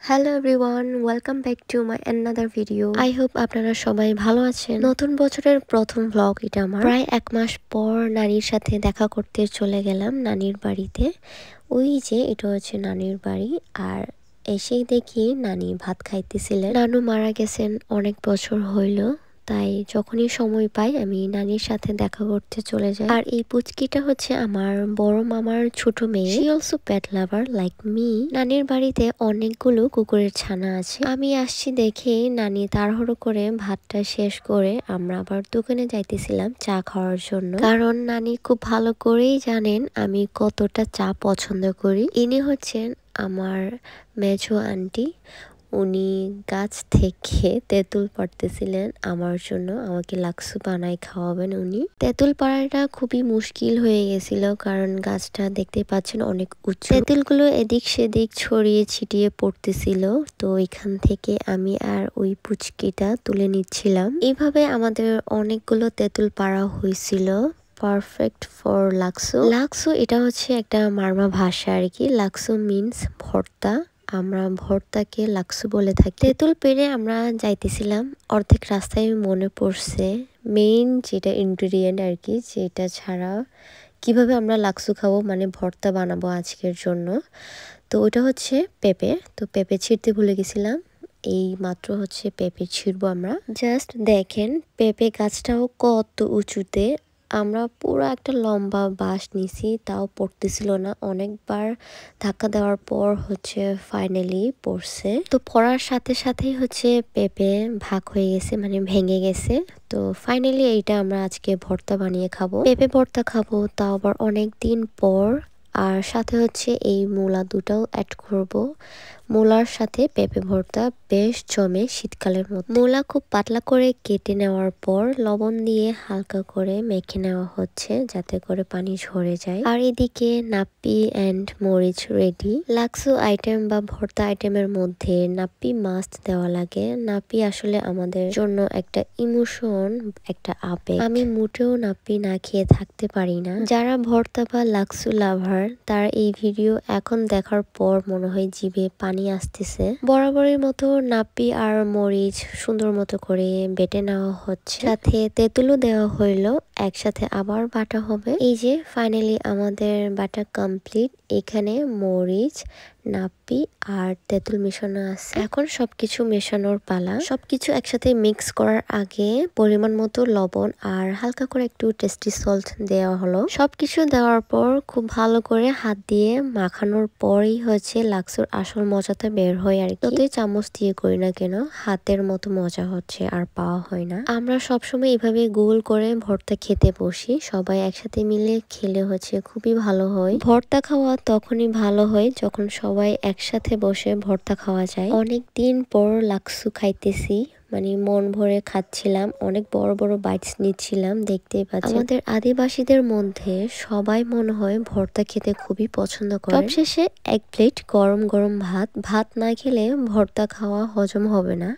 Hello everyone, welcome back to my another video. I hope আপনারা সবাই ভালো আছেন। নতুন বছরের প্রথম ব্লগ এটা আমার। প্রায় 1 মাস পর নানির সাথে দেখা করতে চলে গেলাম নানির বাড়িতে। ওই যে এটা হচ্ছে নানির বাড়ি। আর এসেই দেখি নানি ভাত খাইতেছিলেন। নানু মারা গেছেন অনেক বছর হইল, তাই যখনই সময় পাই আমি নানির সাথে দেখা করতে চলে যাই। আর এই পুচকিটা হচ্ছে আমার বড় মামার ছোট মেয়ে। She also pet lover like me. নানির বাড়িতে অনেকগুলো কুকুরের ছানা আছে। আমি আসছি দেখে নানি তাড়াহুড়ো করে ভাতটা শেষ করে আমরা আবার দোকানে যাইতেছিলাম চা খাওয়ার জন্য, কারণ নানি খুব ভালো করেই জানেন আমি কতটা চা পছন্দ করি। ইনি হচ্ছেন আমার মেজো আন্টি। উনি গাছ থেকে তেঁতুল পাড়তেছিলেন আমার জন্য, আমাকে লাক্সু বানাই খাওয়াবেন উনি। তেঁতুল পাড়াটা খুবই মুশকিল হয়ে গেছিল, কারণ গাছটা দেখতে পাচ্ছেন অনেক উঁচু। তেঁতুলগুলো এদিক সেদিক ছড়িয়ে ছিটিয়ে পড়তেছিল, তো এখান থেকে আমি আর ওই পুচকিটা তুলে নিচ্ছিলাম। এইভাবে আমাদের অনেকগুলো তেঁতুল পাড়া হয়েছিল। Perfect for লাক্সু। লাক্সু এটা হচ্ছে একটা মারমা ভাষা আর কি। লাক্সু মিনস ভর্তা। আমরা ভর্তাকে লাক্সু বলে থাকি। তেঁতুল পেড়ে আমরা যাইতেছিলাম, অর্ধেক রাস্তায় মনে পড়ছে মেইন যেটা ইনগ্রিডিয়েন্ট আর কি, যেটা ছাড়া কিভাবে আমরা লাক্সু খাবো, মানে ভর্তা বানাবো আজকের জন্য। তো ওটা হচ্ছে পেঁপে। তো পেঁপে ছিঁড়তে ভুলে গেছিলাম, এই মাত্র হচ্ছে পেঁপে ছিঁড়বো আমরা। জাস্ট দেখেন পেঁপে গাছটাও কত উঁচুতে। আমরা পুরো একটা লম্বা বাঁশ নিছি, তাও পড়তেছিল না। অনেকবার ধাক্কা দেওয়ার পর হচ্ছে ফাইনালি পড়ছে। তো পড়ার সাথে সাথেই হচ্ছে পেঁপে ভাগ হয়ে গেছে, মানে ভেঙে গেছে। তো ফাইনালি এইটা আমরা আজকে ভর্তা বানিয়ে খাবো। পেঁপে ভর্তা খাবো, তাও আবার অনেক দিন পর। আর সাথে হচ্ছে এই মূলা দুটাও অ্যাড করব। মূলার সাথে পেঁপে ভর্তা বেশ জমে শীতকালের মধ্যে। মূলা খুব পাতলা করে কেটে নেওয়ার পর লবণ দিয়ে হালকা করে মেখে নেওয়া হচ্ছে, যাতে করে পানি ঝরে যায়। আর এদিকে নাপ্পি অ্যান্ড মরিচ রেডি। লাক্সু আইটেম বা ভর্তা আইটেমের মধ্যে নাপ্পি মাস্ট দেওয়া লাগে। নাপ্পি আসলে আমাদের জন্য একটা ইমোশন, একটা আবেগ। আমি মোটেও নাপ্পি না খেয়ে থাকতে পারি না। যারা ভর্তা বা লাক্সু লাভার, তার এই ভিডিও এখন দেখার পর মনে হয় জিভে পানি আসতেছে। বরাবরের মতো নাপ্পি আর মরিচ সুন্দর মতো করে বেটে নেওয়া হচ্ছে, সাথে তেঁতুলও দেওয়া হইলো, একসাথে আবার বাটা হবে। এই যে ফাইনালি আমাদের বাটা কমপ্লিট। এখানে মরিচ, নাপ্পি আর তেঁতুল মেশানো আছে। এখন সবকিছু মেশানোর পালা। সবকিছু একসাথে মিক্স করার আগে পরিমাণ মতো লবণ আর হালকা করে একটু টেস্টি সল্ট দেওয়া হলো। সবকিছু দেওয়ার পর খুব ভালো করে হাত দিয়ে মাখানোর পরই হচ্ছে লাক্সুর আসল মজাটা বের হয় আর কি। যতই চামচ দিয়ে করি না কেন, হাতের মতো মজা হচ্ছে আর পাওয়া হয় না। আমরা সবসময় এভাবে গোল করে ভর্তা খেতে বসি, সবাই একসাথে মিলে খেলে হচ্ছে খুবই ভালো হয়। ভর্তা খাওয়া তখনই ভালো হয় যখন সবাই একসাথে বসে ভর্তা খাওয়া যায়। অনেক দিন পর লাক্সু খাইতেছি, মানে মন ভরে খাচ্ছিলাম, অনেক বড় বড় বাইটস নিচ্ছিলাম। দেখতেই পাচ্ছি আমাদের আদিবাসীদের মধ্যে সবাই মনে হয় ভর্তা খেতে খুবই পছন্দ করে। সবশেষে এক প্লেট গরম গরম ভাত। ভাত না খেলে ভর্তা খাওয়া হজম হবে না।